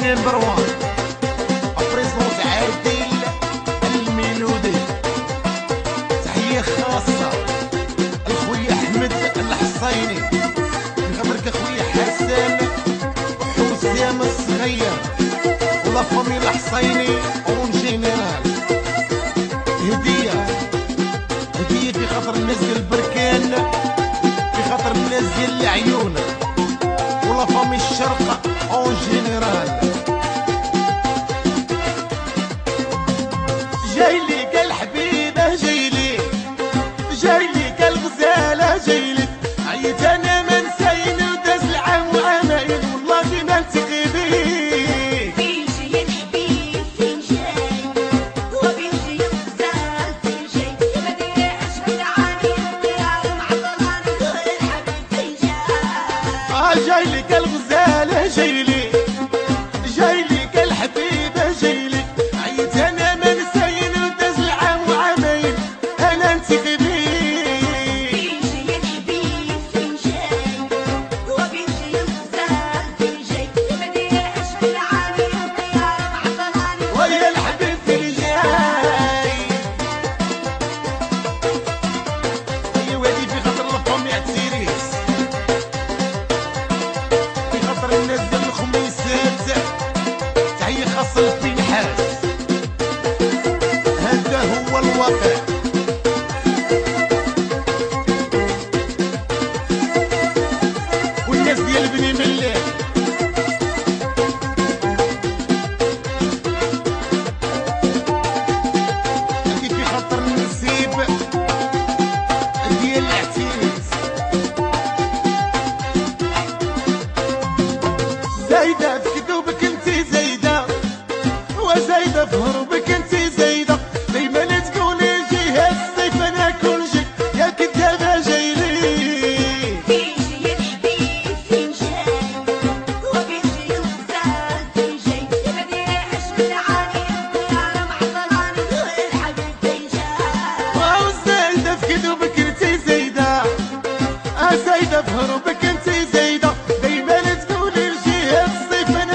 نمبر وان بريزونت عادل الميلودي. تحية خاصة لخويا أحمد الحصيني، نغبرك أخويا حسن وحسام الصغير ولا فامي الحصيني اون جينيرال. هدية في خاطر الناس ديال البركان، في خاطر الناس ديال العيون ولا فامي الشرق اون جينيرال. جايلي قال حبيبه جايلي قال غزاله جايلي، عيت انا ما نساين وداز العام وعامين والله ما نتقي بيك. فين جاي الحبيب فين جاي وفين جاي الغزال فين جاي، ما دايرش بالعاني الديار معطلاني الحبيب فين جاي. جايلي قال غزاله جايلي قال حبيبه جايلي، عيت انا ما نساين وداز العام وعامين انا نتقي بيك. فين جاي الحبيب فين جاي وفين جاي الغزال فين جاي، ما دايرش بالعاني الديار معطلاني ويا الحبيب فين جاي. هي وادي في خاطر الفم يا تسيريس، في خاطر الناس ديال الخميسات. تحية خاصة للفينحاس، هذا هو الواقع. والناس ديال بني مليح هذه في خاطر النسيب ديال العتيس. زايدة في كذوبك انتي زايدة، وزايدة في هربك انتي زايدة، دايما تقولي جي الصيف انا كل جي يا كدابة جايلي. فين جاي الحبيب فين جاي وفين جاي الغزال فين جاي، ما دايرش بالعاني الديار معطلاني الحبيب فين جاي. واو زايدة في كذوبك انتي زايدة، زايدة في هربك انتي زايدة، دايما تقولي جي الصيف انا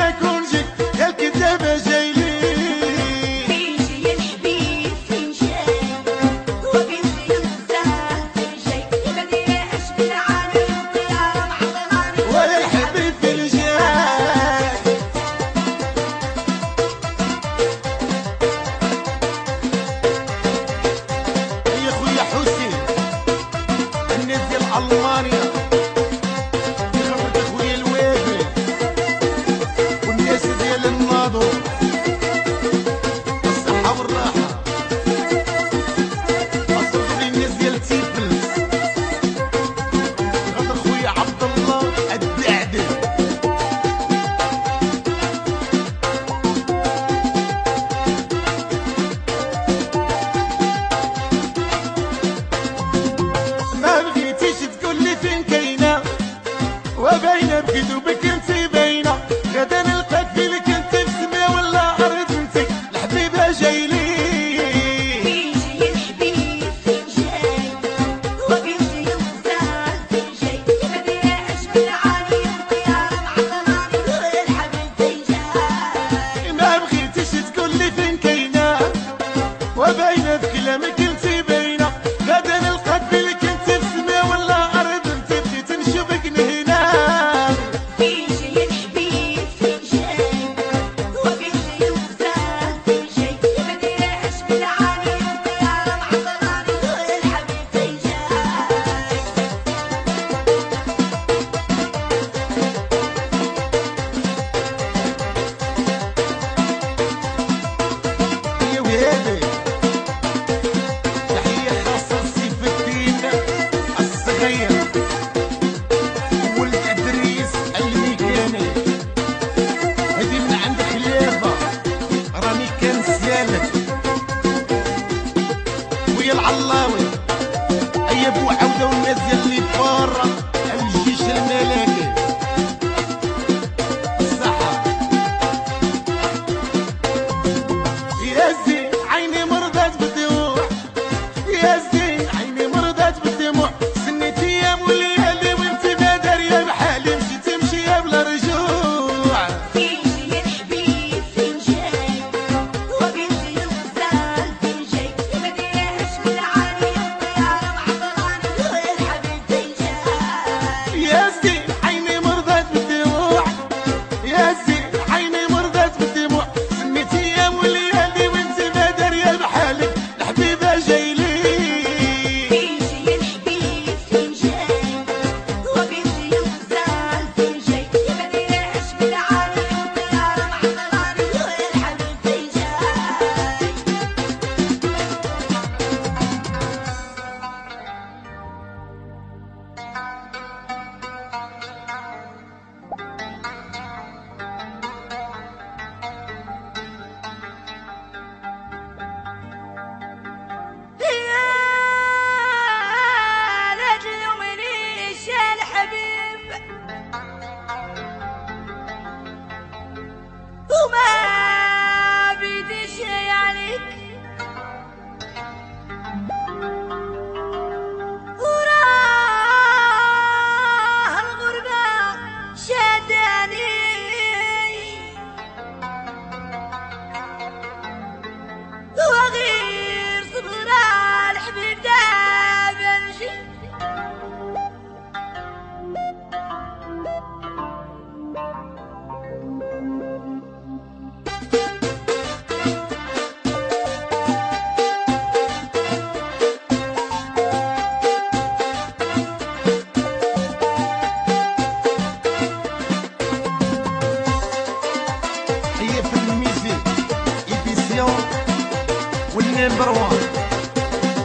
نمبر وان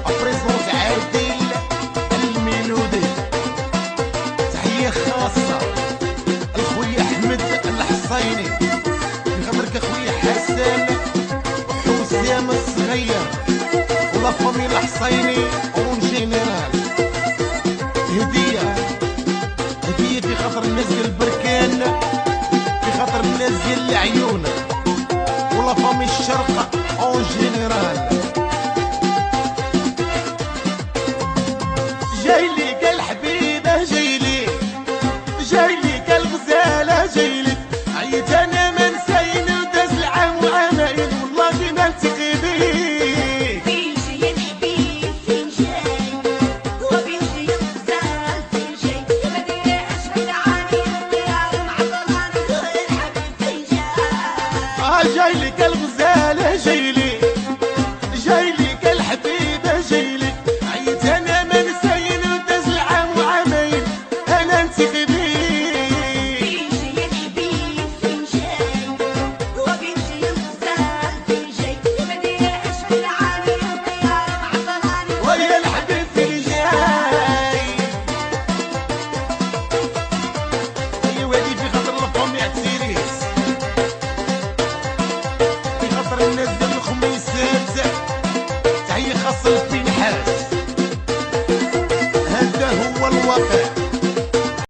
ابريزونس عادل الميلودي. تحية خاصة لخويا احمد الحصيني، بخاطرك اخويا حسن وحسام الصغير ولا فامي الحصيني اون جينيرال. هدية في خاطر الناس ديال البركان، في خاطر الناس ديال العيون ولا فامي الشرق اون جينيرال. جايلي قال حبيبه جايلي قال غزاله جايلي، عيت انا ما نساين وداز العام وعامين والله ما نلتقي بيك. فين جاي الحبيب فين جاي وفين جاي الغزال فين جاي، ما دايرش بعيد عني الديار معطلاني الحبيب فين جاي. جايلي قال غزاله جايلي قال حبيبه جايلي، عيت انا ما نساين وداز العام وعامين انا نلتقي بيك. فين جاي الحبيب فين جاي وفين جاي الغزال فين جاي، ما دايرش بعيد عني الديار معطلاني ويا الحبيب فين جاي. هي وادي في خاطر الفم يا تسيريس، في خاطر الناس ديال الخميسات. تحية خاصة لفين حاس، هذا هو الواقع.